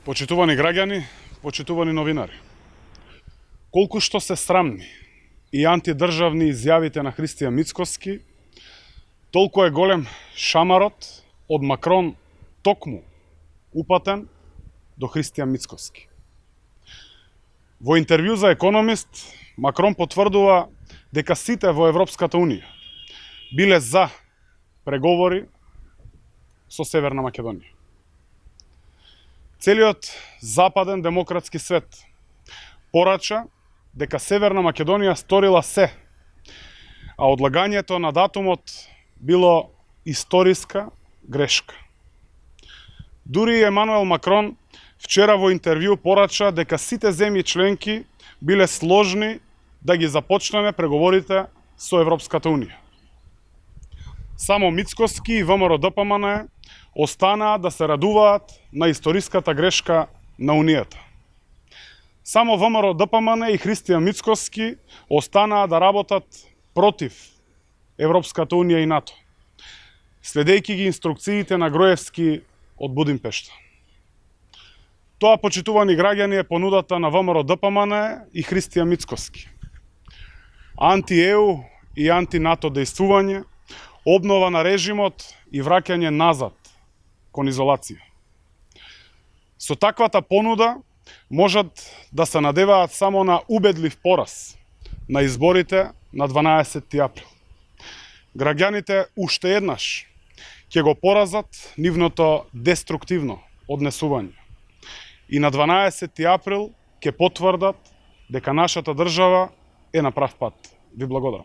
Почитувани граѓани, почитувани новинари. Колку што се срамни и антидржавни изјавите на Христијан Мицкоски, толку е голем шамарот од Макрон токму упатен до Христијан Мицкоски. Во интервју за Економист, Макрон потврдува дека сите во Европската Унија биле за преговори со Северна Македонија. Целиот западен демократски свет порача дека Северна Македонија сторила се, а одлагањето на датумот било историска грешка. Дури Емануел Макрон вчера во интервју порача дека сите земји членки биле сложни да ги започнеме преговорите со Европската Унија. Само Мицкоски и ВМРО-ДПМН останаа да се радуваат на историската грешка на Унијата. Само ВМРО-ДПМН и Христијан Мицкоски останаа да работат против Европската Унија и НАТО, следејќи ги инструкциите на Гроевски од Будимпешта. Тоа, почитувани граѓани, е понудата на ВМРО-ДПМН и Христијан Мицкоски. Анти-ЕУ и анти-НАТО дејствување, обнова на режимот и враќање назад кон изолација. Со таквата понуда можат да се надеваат само на убедлив пораз на изборите на 12 април. Граѓаните уште еднаш ќе го поразат нивното деструктивно однесување и на 12 април ќе потврдат дека нашата држава е на прав пат. Ви благодарам.